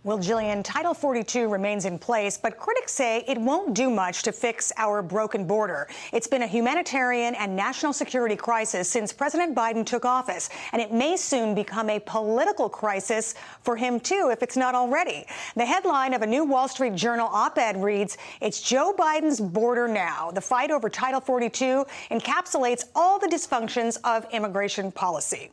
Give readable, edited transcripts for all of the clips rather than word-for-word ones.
Well, Jillian, Title 42 remains in place, but critics say it won't do much to fix our broken border. It's been a humanitarian and national security crisis since President Biden took office, and it may soon become a political crisis for him, too, if it's not already. The headline of a new Wall Street Journal op-ed reads, "It's Joe Biden's border now. The fight over Title 42 encapsulates all the dysfunctions of immigration policy."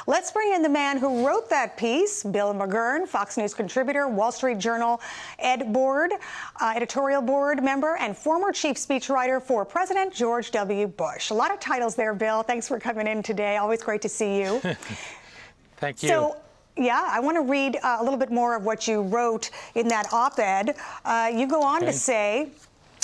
Let's bring in the man who wrote that piece, Bill McGurn, Fox News contributor, Wall Street Journal editorial board member, and former chief speechwriter for President George W. Bush. A lot of titles there, Bill. Thanks for coming in today. Always great to see you. Thank you. So, yeah, I want to read a little bit more of what you wrote in that op-ed. You go on to say,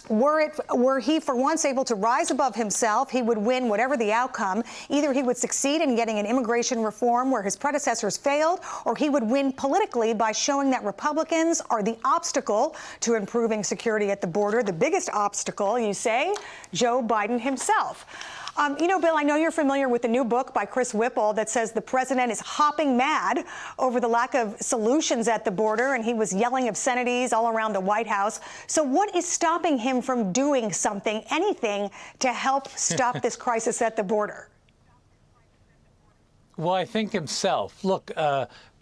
were he for once able to rise above himself, he would win whatever the outcome. Either he would succeed in getting an immigration reform where his predecessors failed, or he would win politically by showing that Republicans are the obstacle to improving security at the border. The biggest obstacle, you say, Joe Biden himself. Bill, I know you're familiar with the new book by Chris Whipple that says the president is hopping mad over the lack of solutions at the border, and he was yelling obscenities all around the White House. So what is stopping him from doing something, anything, to help stop this crisis at the border? Well, I think himself. Look,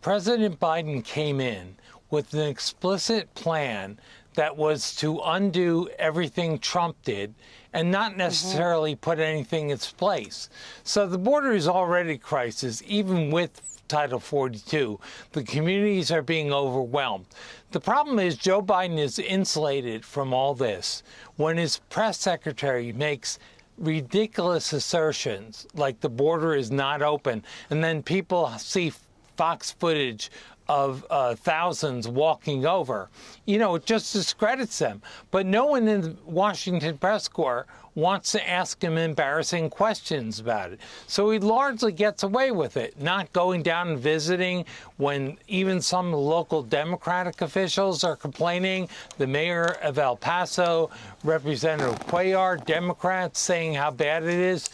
President Biden came in with an explicit plan that was to undo everything Trump did and not necessarily put anything in its place. So the border is already a crisis, even with Title 42. The communities are being overwhelmed. The problem is Joe Biden is insulated from all this when his press secretary makes ridiculous assertions like the border is not open, and then people see Fox footage of thousands walking over. It just discredits them. But no one in the Washington press corps wants to ask him embarrassing questions about it. So he largely gets away with it, not going down and visiting when even some local Democratic officials are complaining. The mayor of El Paso, Representative Cuellar, Democrats, saying how bad it is.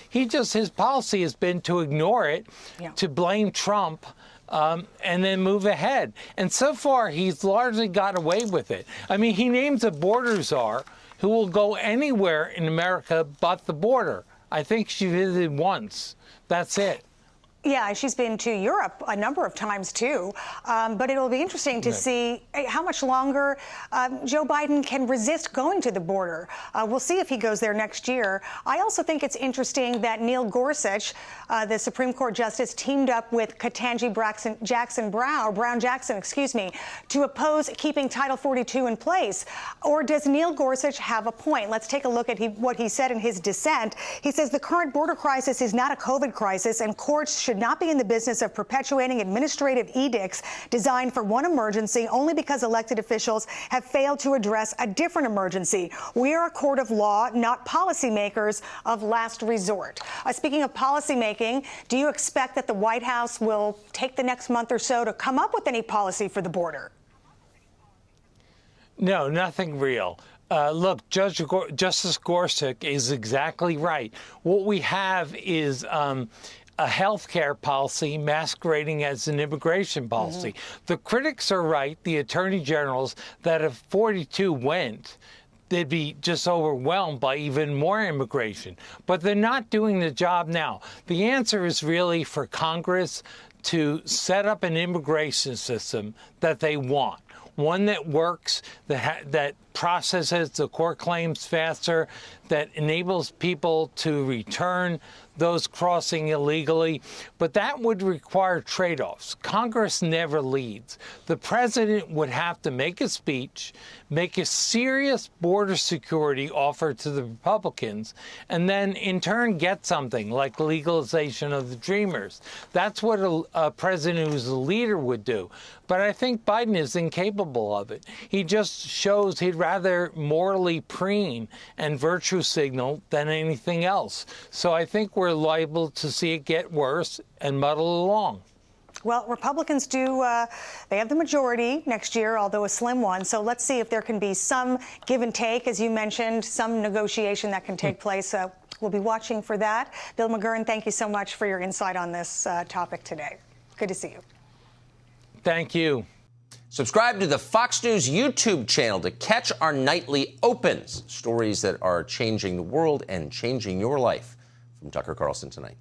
His policy has been to ignore it, to blame Trump, and then move ahead. And so far, he's largely got away with it. I mean, he names a border czar who will go anywhere in America but the border. I think she visited once. That's it. Yeah, she's been to Europe a number of times, too. But it'll be interesting to see how much longer Joe Biden can resist going to the border. We'll see if he goes there next year. I also think it's interesting that Neil Gorsuch, the Supreme Court justice, teamed up with Ketanji Brown Jackson, to oppose keeping Title 42 in place. Or does Neil Gorsuch have a point? Let's take a look at what he said in his dissent. He says the current border crisis is not a COVID crisis, and courts should not be in the business of perpetuating administrative edicts designed for one emergency only because elected officials have failed to address a different emergency. We are a court of law, not policymakers of last resort. Speaking of policymaking, do you expect that the White House will take the next month or so to come up with any policy for the border? No, nothing real. Look, Justice Gorsuch is exactly right. What we have is a health care policy masquerading as an immigration policy. The critics are right, the attorney generals, that if 42 went, they'd be just overwhelmed by even more immigration. But they're not doing the job now. The answer is really for Congress to set up an immigration system that they want. One that works, that processes the court claims faster, that enables people to return those crossing illegally. But that would require trade-offs. Congress never leads. The president would have to make a speech, make a serious border security offer to the Republicans, and then in turn get something like legalization of the Dreamers. That's what a president who's a leader would do. But I think Biden is incapable of it. He just shows he'd rather morally preen and virtue signal than anything else. So I think we're liable to see it get worse and muddle along. Well, Republicans they have the majority next year, although a slim one. So let's see if there can be some give and take, as you mentioned, some negotiation that can take place. We'll be watching for that. Bill McGurn, thank you so much for your insight on this topic today. Good to see you. Thank you. Subscribe to the Fox News YouTube channel to catch our nightly opens, stories that are changing the world and changing your life. From Tucker Carlson tonight.